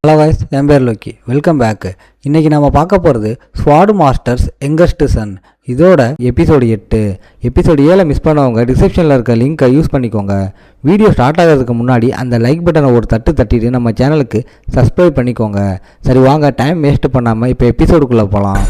Hello guys, என் பேர் Loki. Welcome back. இன்றைக்கி நம்ம பார்க்க போகிறது ஸ்வாட் மாஸ்டர்ஸ் யங்கஸ்ட் சன். இதோட எபிசோடு 8. எபிசோடு 7 மிஸ் பண்ணவங்க டிஸ்கிரிப்ஷனில் இருக்க லிங்க்கை யூஸ் பண்ணிக்கோங்க. வீடியோ ஸ்டார்ட் ஆகிறதுக்கு முன்னாடி அந்த லைக் பட்டனை ஒரு தட்டிட்டு நம்ம சேனலுக்கு சப்ஸ்கிரைப் பண்ணிக்கோங்க. சரி வாங்க, டைம் வேஸ்ட் பண்ணாமல் இப்போ எபிசோடுக்குள்ளே போகலாம்.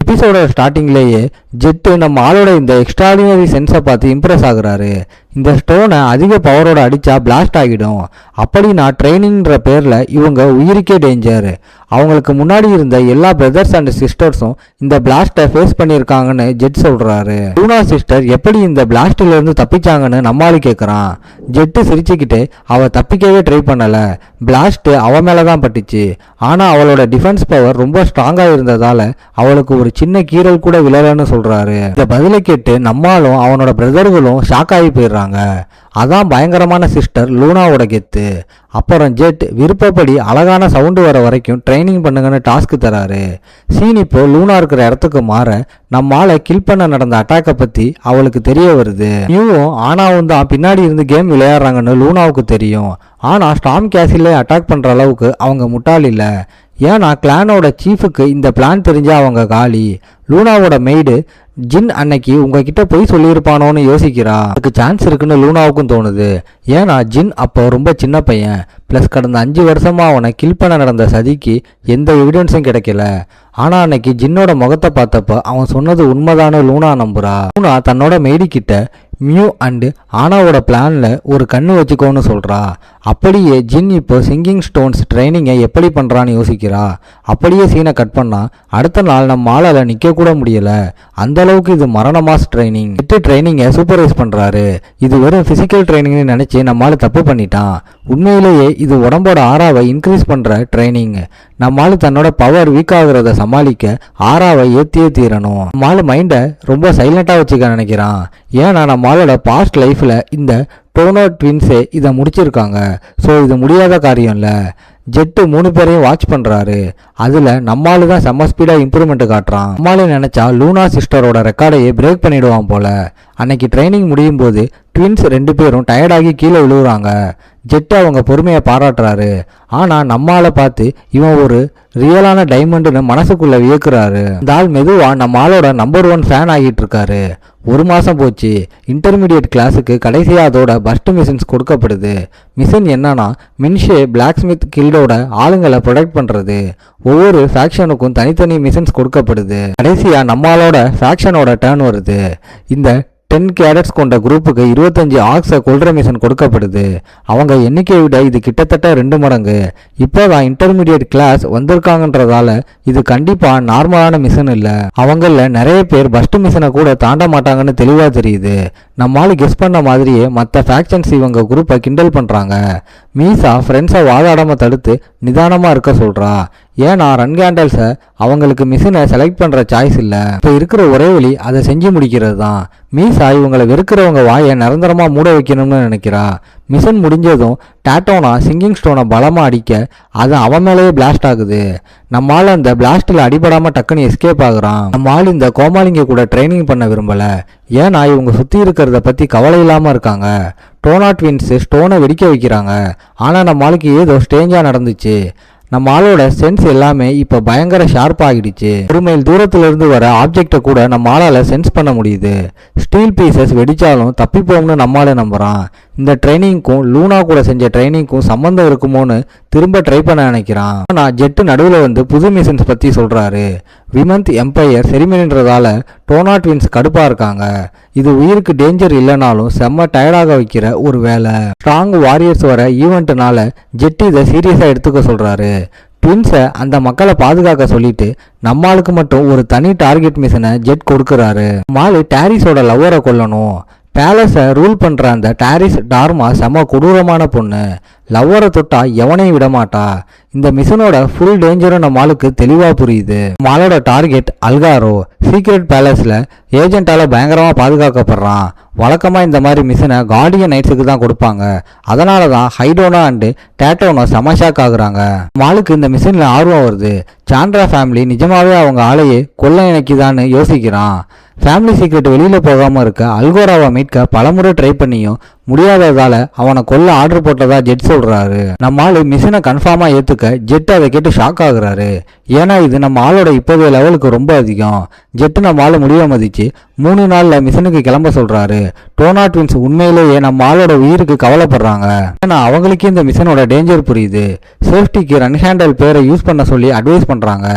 எபிசோட ஸ்டார்டிங்லேயே ஜெட்டு நம்ம ஆளோட இந்த எக்ஸ்ட்ராடினரி சென்ஸை பார்த்து இம்ப்ரெஸ் ஆகுறாரு. இந்த ஸ்டோனை அதிக பவரோட அடித்தா பிளாஸ்ட் ஆகிடும். அப்படின்னா ட்ரைனிங்கிற பேரில் இவங்க உயிருக்கே டேஞ்சர். அவங்களுக்கு முன்னாடி இருந்த எல்லா பிரதர்ஸ் அண்ட் சிஸ்டர்ஸும் இந்த பிளாஸ்ட்டை ஃபேஸ் பண்ணியிருக்காங்கன்னு ஜெட் சொல்கிறாரு. லூனா சிஸ்டர் எப்படி இந்த பிளாஸ்டிலேருந்து தப்பிச்சாங்கன்னு நம்மாளு கேட்குறான். ஜெட்டு சிரிச்சுக்கிட்டே அவள் தப்பிக்கவே ட்ரை பண்ணலை, பிளாஸ்ட்டு அவன் மேலே தான் பட்டுச்சு. ஆனால் அவளோட டிஃபென்ஸ் பவர் ரொம்ப ஸ்ட்ராங்காக இருந்ததால் அவளுக்கு ஒரு சின்ன கீரல் கூட விழலன்னு சொல்கிறாரு. இந்த பதிலை கேட்டு நம்மாலும் அவனோட பிரதர்களும் ஷாக் ஆகி போயிடுறாங்க. அதான் பயங்கரமான சிஸ்டர் லூனாவோட கெத்து. அப்புறம் ஜெட் விருப்பப்படி அழகான சவுண்டு வர வரைக்கும் ட்ரைனிங் பண்ணுங்கன்னு டாஸ்க் தராரு. சீன் இப்போ லூனா இருக்கிற இடத்துக்கு மாற நம்ம ஆளை கில் பண்ண நடந்த அட்டாக்கை பற்றி அவளுக்கு தெரிய வருது. நியூவும் ஆனாவும் தான் பின்னாடி இருந்து கேம் விளையாடுறாங்கன்னு லூனாவுக்கு தெரியும். ஆனால் ஸ்டார்ம் கேசிலே அட்டாக் பண்ணுற அளவுக்கு அவங்க முட்டாள் இல்லை. ஏன்னா கிளானோட சீஃபுக்கு இந்த பிளான் தெரிஞ்சா அவங்க காலி. லூனாவோட மெய்டு ஜின் அன்னைக்கு உங்ககிட்ட போய் சொல்லியிருப்பானோன்னு யோசிக்கிறா. அதுக்கு சான்ஸ் இருக்குன்னு லூனாவுக்கும் தோணுது. ஏன்னா ஜின் அப்போ ரொம்ப சின்ன பையன். ப்ளஸ் கடந்த 5 வருஷமா அவனை கில் பண்ண நடந்த சதிக்கு எந்த எவிடன்ஸும் கிடைக்கல. ஆனால் அன்னைக்கு ஜின்னோட முகத்தை பார்த்தப்ப அவன் சொன்னது உண்மைதான லூனா நம்புறா. லூனா தன்னோட மெய்டி கிட்ட மியூ அண்டு ஆனாவோட பிளானில் ஒரு கண்ணு வச்சுக்கோன்னு சொல்கிறா. அப்படியே ஜின் இப்போ சிங்கிங் ஸ்டோன்ஸ் ட்ரைனிங்கை எப்படி பண்ணுறான்னு யோசிக்கிறா. அப்படியே சீனை கட் பண்ணால் அடுத்த நாள் நம்ம ஆளால் நிற்கக்கூட முடியலை. அந்தளவுக்கு இது மரண மாஸ் ட்ரைனிங். ட்ரைனிங்கை சூப்பர்வைஸ் பண்ணுறாரு. இது வெறும் ஃபிசிக்கல் ட்ரைனிங்னு நினச்சி நம்மளால் தப்பு பண்ணிட்டான். உண்மையிலேயே இது உடம்போட ஆறாவை இன்க்ரீஸ் பண்ணுற ட்ரைனிங். நம்மளால் தன்னோட பவர் வீக் ஆகுறத சமாளிக்க ஆறாவை ஏற்றியே தீரணும். நம்மளால் மைண்டை ரொம்ப சைலண்ட்டாக வச்சுக்க நினைக்கிறான். ஏன்னா நம்மளோட பாஸ்ட் லைஃப்பில் இந்த டோனோ ட்வின்ஸே இதை முடிச்சிருக்காங்க. ஸோ இது முடியாத காரியம் இல்லை. ஜெட்டு 3 பேரையும் வாட்ச் பண்ணுறாரு. அதில் நம்மாலு தான் செம்ம ஸ்பீடாக இம்ப்ரூவ்மெண்ட் காட்டுறான். நம்மளால நினச்சா லூனா சிஸ்டரோட ரெக்கார்டையே பிரேக் பண்ணிவிடுவான் போல. அன்னைக்கு ட்ரைனிங் முடியும் போது ட்வின்ஸ் 2 பேரும் டயர்டாகி கீழே விழுவுறாங்க. ஜெட்டு அவங்க பொறுமையை பாராட்டுறாரு. ஆனால் நம்மால பார்த்து இவன் ஒரு ரியலான டைமண்டுன்னு மனசுக்குள்ளே வியக்குறாரு. இந்த ஆள் மெதுவாக நம்ம ஆளோட நம்பர் 1 ஃபேன் ஆகிட்டு இருக்காரு. 1 மாதம் போச்சு. இன்டர்மீடியட் கிளாஸுக்கு கடைசியாக அதோட பஸ்ட் மிஷின்ஸ் கொடுக்கப்படுது. மிஷன் என்னன்னா மின்ஷே பிளாக் ஸ்மித் கில்டோட ஆளுங்களை ப்ரொடெக்ட் பண்ணுறது. ஒவ்வொரு ஃபேக்ஷனுக்கும் தனித்தனி மிஷன்ஸ் கொடுக்கப்படுது. கடைசியாக நம்மளோட ஃபேக்ஷனோட டர்ன் வருது. இந்த 10 கேடட்ஸ் கொண்ட குரூப்புக்கு 25 ஆக்ஸை கொல்ற மிஷன் கொடுக்கப்படுது. அவங்க எண்ணிக்கையை விட இது கிட்டத்தட்ட 2 மடங்கு. இப்போதான் இன்டர்மீடியட் கிளாஸ் வந்திருக்காங்கன்றதால இது கண்டிப்பாக நார்மலான மிஷன் இல்லை. அவங்கள நிறைய பேர் பஸ்ட் மிஷனை கூட தாண்ட மாட்டாங்கன்னு தெளிவாக தெரியுது. நம்மளால கெஸ் பண்ண மாதிரியே மற்ற ஃபேக்ஷன்ஸ் இவங்க குரூப்பை கிண்டல் பண்ணுறாங்க. மீசா ஃப்ரெண்ட்ஸை வாதாடாமல் தடுத்து நிதானமாக இருக்க சொல்கிறா. ஏன்னா ரன்கேண்டல்ஸை அவங்களுக்கு மிஷினை செலக்ட் பண்ணுற சாய்ஸ் இல்லை. இப்போ இருக்கிற ஒரே வழி அதை செஞ்சு முடிக்கிறது தான். மீசா இவங்களை வெறுக்கிறவங்க வாயை நிரந்தரமாக மூட வைக்கணும்னு நினைக்கிறா. மிஷன் முடிஞ்சதும் டாட்டோனா சிங்கிங் ஸ்டோனை பலமாக அடிக்க அது அவன் மேலேயே பிளாஸ்ட் ஆகுது. நம்மளால் அந்த பிளாஸ்டில் அடிபடாமல் டக்குன்னு எஸ்கேப் ஆகுறான். நம்மளால் இந்த கோமாளிங்க கூட ட்ரைனிங் பண்ண விரும்பலை. ஏன்னா இவங்க சுற்றி இருக்கிறத பற்றி கவலை இல்லாமல் இருக்காங்க. டோனா ட்வின்ஸு ஸ்டோனை வெடிக்க வைக்கிறாங்க. ஆனால் நம்மளுக்கு ஏதோ ஸ்டேஞ்சாக நடந்துச்சு. நம்ம ஆளோட சென்ஸ் எல்லாமே இப்போ பயங்கர ஷார்ப் ஆகிடுச்சு. 1 மைல் தூரத்திலிருந்து வர ஆப்ஜெக்டை கூட நம்ம ஆளால் சென்ஸ் பண்ண முடியுது. ஸ்டீல் பீசஸ் வெடிச்சாலும் தப்பிப்போம்னு நம்மளால நம்புறான். இந்த ட்ரைனிங்க்கும் லூனா கூட செஞ்ச ட்ரைனிங்க்கும் சம்மந்தம் இருக்குமோன்னு திரும்ப ட்ரை பண்ண நினைக்கிறான். ஆனால் ஜெட்டு நடுவில் வந்து புது மிஷன்ஸ் பற்றி சொல்கிறாரு. விமந்த் எம்பையர் செரிமனின்றதால டோனா ட்வின்ஸ் கடுப்பாக இருக்காங்க. இது உயிருக்கு டேஞ்சர் இல்லைனாலும் செம்ம டயர்டாக வைக்கிற ஒரு வேலை. ஸ்ட்ராங் வாரியர்ஸ் வர ஈவெண்ட்னால ஜெட்டு இதை சீரியஸாக எடுத்துக்க சொல்கிறாரு. ட்வின்ஸை அந்த மக்களை பாதுகாக்க சொல்லிட்டு நம்மளுக்கு மட்டும் ஒரு தனி டார்கெட் மிஷனை ஜெட் கொடுக்குறாரு. நம்மளு டாரிஸோட லவ்வரை கொல்லணும். பேலஸை ரூல் பண்ணுற அந்த டாரிஸ் டார்மா செம கொடூரமான பொண்ணு. லவ்வரை தொட்டா எவனையும் விடமாட்டா. இந்த மிஷனோட ஃபுல் டேஞ்சரும் நம்ம ஆளுக்கு தெளிவாக புரியுது. நம்ம ஆளோட டார்கெட் அல்காரோ சீக்ரெட் பேலஸில் ஏஜென்ட்டால் பயங்கரமாக பாதுகாக்கப்படுறான். வழக்கமாக இந்த மாதிரி மிஷனை கார்டியன் நைட்ஸுக்கு தான் கொடுப்பாங்க. அதனால தான் ஹைடோனா அண்டு டேட்டோனோ சமஷாக் ஆகுறாங்க. நம்ம ஆளுக்கு இந்த மிஷனில் ஆர்வம் வருது. சாண்ட்ரா ஃபேமிலி நிஜமாவே அவங்க ஆளையே கொல்ல நினைக்குதான்னு யோசிக்கிறான். ஃபேமிலி சீக்ரெட் வெளியில் போகாமல் இருக்க அல்கோராவை மீட்க பலமுறை ட்ரை பண்ணியும் முடியாததால அவனை கொல்ல ஆர்டர் போட்டதா ஜெட் சொல்றாரு. நம்ம ஆளு மிஷினை கன்ஃபார்மா ஏத்துக்க ஜெட் அதை கேட்டு ஷாக் ஆகுறாரு. ஏன்னா இது நம்ம ஆளோட இப்போதைய லெவலுக்கு ரொம்ப அதிகம். ஜெட் நம்ம ஆளு முடிவை மதிச்சு 3 நாள்ல மிஷனுக்கு கிளம்ப சொல்றாரு. டோனா ட்வின்ஸ் உண்மையிலேயே நம்ம ஆளோட உயிருக்கு கவலைப்படுறாங்க. ஏன்னா அவங்களுக்கே இந்த மிஷனோட டேஞ்சர் புரியுது. சேஃப்டிக்கு ரன் ஹேண்டல் பேரை யூஸ் பண்ண சொல்லி அட்வைஸ் பண்றாங்க.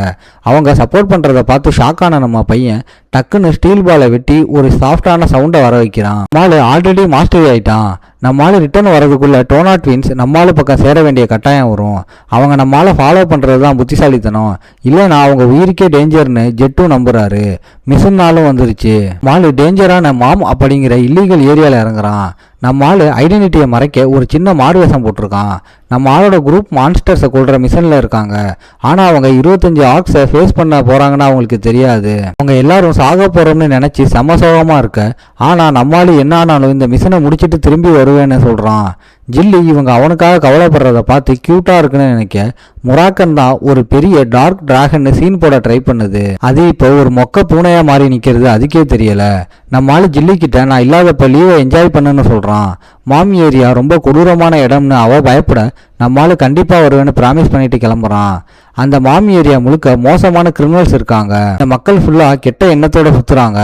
அவங்க சப்போர்ட் பண்றதை பார்த்து ஷாக்கான நம்ம பையன் டக்குன்னு ஸ்டீல் பாலை வெட்டி ஒரு சாஃப்டான சவுண்டை வர வைக்கிறான். நம்மளால ஆல்ரெடி மாஸ்டரி ஆயிட்டான். நம்மளால ரிட்டர்ன் வரதுக்குள்ள டோனா ட்வின்ஸ் நம்மளால பக்கம் சேர வேண்டிய கட்டாயம் வரும். அவங்க நம்மளால ஃபாலோ பண்றது தான் புத்திசாலித்தனம், இல்லைன்னா அவங்க உயிருக்கே டேஞ்சர்னு ஜெட்டும் நம்புறாரு. மிஷின்னாலும் வந்துருச்சு. மாலு டேஞ்சரான மாம் அப்படிங்கிற இல்லீகல் ஏரியாவில் இறங்குறான். நம்ம ஆளு ஐடென்டிட்டியை மறைக்க ஒரு சின்ன மாறு வேஷம் போட்டிருக்கான். நம்ம ஆளோட குரூப் மான்ஸ்டர்ஸை கொள்ற மிஷனில் இருக்காங்க. ஆனால் அவங்க 25 ஆர்க்ஸை ஃபேஸ் பண்ண போகிறாங்கன்னு அவங்களுக்கு தெரியாது. அவங்க எல்லாரும் சாக போகிறோம்னு நினச்சி செம சோகமாக இருக்க. ஆனால் நம்மளால என்ன ஆனாலும் இந்த மிஷனை முடிச்சுட்டு திரும்பி வருவேன்னு சொல்கிறான். ஜில்லி இவங்க அவனுக்காக கவலைப்படுறத பார்த்து க்யூட்டாக இருக்குன்னு நினைக்க முராக்கன் தான் ஒரு பெரிய டார்க் டிராகன் சீன் போட ட்ரை பண்ணுது. அது இப்போ ஒரு மொக்க பூனையாக மாறி நிற்கிறது அதுக்கே தெரியல. நம்மளால ஜில்லி கிட்ட நான் இல்லாதப்ப லீவை என்ஜாய் பண்ணுன்னு சொல்கிறான். மாமி ஏரியா ரொம்ப கொடூரமான இடம்னு அவ பயப்பட நம்மளால கண்டிப்பாக வருவேன்னு ப்ராமிஸ் பண்ணிட்டு கிளம்புறான். அந்த மாமி ஏரியா முழுக்க மோசமான கிரிமினல்ஸ் இருக்காங்க. இந்த மக்கள் ஃபுல்லாக கெட்ட எண்ணத்தோட சுற்றுறாங்க.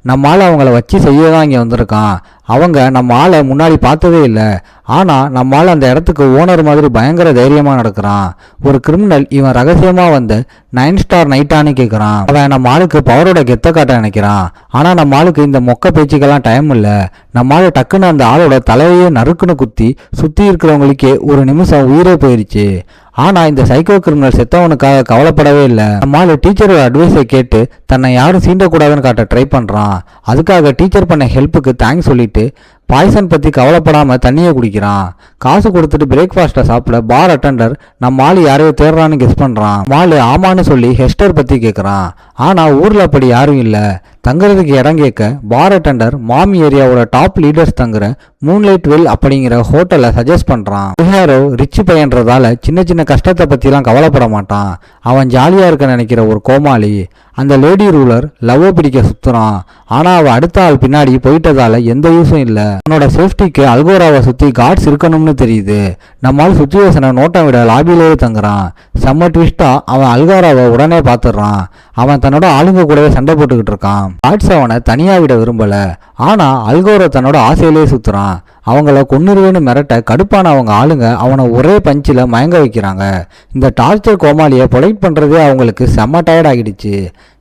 நம்மளால அவங்கள வச்சு செய்ய தான் இங்கே வந்திருக்கான். அவங்க நம்ம ஆளை முன்னாடி பார்த்ததே இல்லை. ஆனால் நம்மளால அந்த இடத்துக்கு ஓனர் மாதிரி பயங்கர தைரியமாக நடக்கிறான். ஒரு கிரிமினல் இவன் ரகசியமாக வந்து 9 ஸ்டார் நைட்டான்னு கேட்குறான். அவன் நம்ம ஆளுக்கு பவரோட கெத்த காட்ட நினைக்கிறான். ஆனால் நம்ம ஆளுக்கு இந்த மொக்க பேச்சுக்கெல்லாம் டைம் இல்லை. நம்மளால டக்குன்னு அந்த ஆளோட தலையையே நறுக்குன்னு குத்தி சுற்றி இருக்கிறவங்களுக்கே ஒரு நிமிஷம் உயிரே போயிருச்சு. ஆனால் இந்த சைக்கோ கிரிமினல் செத்தவனுக்காக கவலைப்படவே இல்லை. நம்மளால டீச்சரோட அட்வைஸை கேட்டு தன்னை யாரும் சீண்டக்கூடாதுன்னு காட்ட ட்ரை பண்ணுறான். அதுக்காக டீச்சர் பண்ண ஹெல்ப்புக்கு தேங்க்ஸ் சொல்லிட்டு பாய்சன் பற்றி கவலைப்படாமல் தண்ணியை குடிக்கிறான். காசு கொடுத்துட்டு பிரேக்ஃபாஸ்ட்டை சாப்பிட பார் அட்டெண்டர் நம்ம ஆள் யாரையோ தேடுறான்னு கெஸ் பண்ணுறான். மாலு ஆமான்னு சொல்லி ஹெஸ்டர் பற்றி கேட்குறான். ஆனால் ஊரில் அப்படி யாரும் இல்லை. தங்குறதுக்கு இடம் கேட்க பார் அட்டெண்டர் மாமி ஏரியாவோட டாப் லீடர்ஸ் தங்குற மூன்லைட் வெல் அப்படிங்கிற ஹோட்டலை சஜஸ்ட் பண்ணுறான். ஹீரோ ரிச் பையன்றதால சின்ன சின்ன கஷ்டத்தை பற்றிலாம் கவலைப்பட மாட்டான். அவன் ஜாலியாக இருக்க நினைக்கிற ஒரு கோமாளி. அந்த லேடி ரூலர் லவ்வை பிடிக்க சுற்றுறான். ஆனால் அவள் அடுத்த ஆள் பின்னாடி போயிட்டதால எந்த யூஸும் இல்லை. அவனோட சேஃப்டிக்கு அல்கோராவை சுற்றி கார்ட்ஸ் இருக்கணும்னு தெரியுது. நம்மால் சுச்சுவேஷனை நோட்டம் விட லாபியிலேயே தங்குறான். செம்ம ட்விஸ்டா அவன் அல்கோராவை உடனே பார்த்துடுறான். அவன் தன்னோட ஆளுங்க கூடவே சண்டை போட்டுக்கிட்டு இருக்கான். கார்ட்ஸ் அவனை தனியாக விட விரும்பல. ஆனால் அல்கோரோ தன்னோட ஆசையிலேயே சுற்றுறான். அவங்கள கொன்னுருவேன்னு மிரட்ட கடுப்பான அவங்க ஆளுங்க அவனை ஒரே பஞ்சில் மயங்க வைக்கிறாங்க. இந்த டார்ச்சர் கோமாளியை ப்ரொடெக்ட் பண்ணுறதே அவங்களுக்கு செம்ம டயர்ட் ஆகிடுச்சு.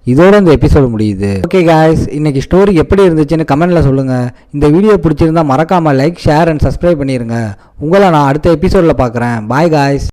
இதோட இந்த எபிசோடு முடியுது. ஓகே காய்ஸ், இன்னைக்கு ஸ்டோரி எப்படி இருந்துச்சுன்னு கமெண்ட்ல சொல்லுங்க. இந்த வீடியோ பிடிச்சிருந்தா மறக்காம லைக், ஷேர் அண்ட் சப்ஸ்கிரைப் பண்ணிருங்க. உங்களை நான் அடுத்த எபிசோட்ல பார்க்குறேன். Bye guys.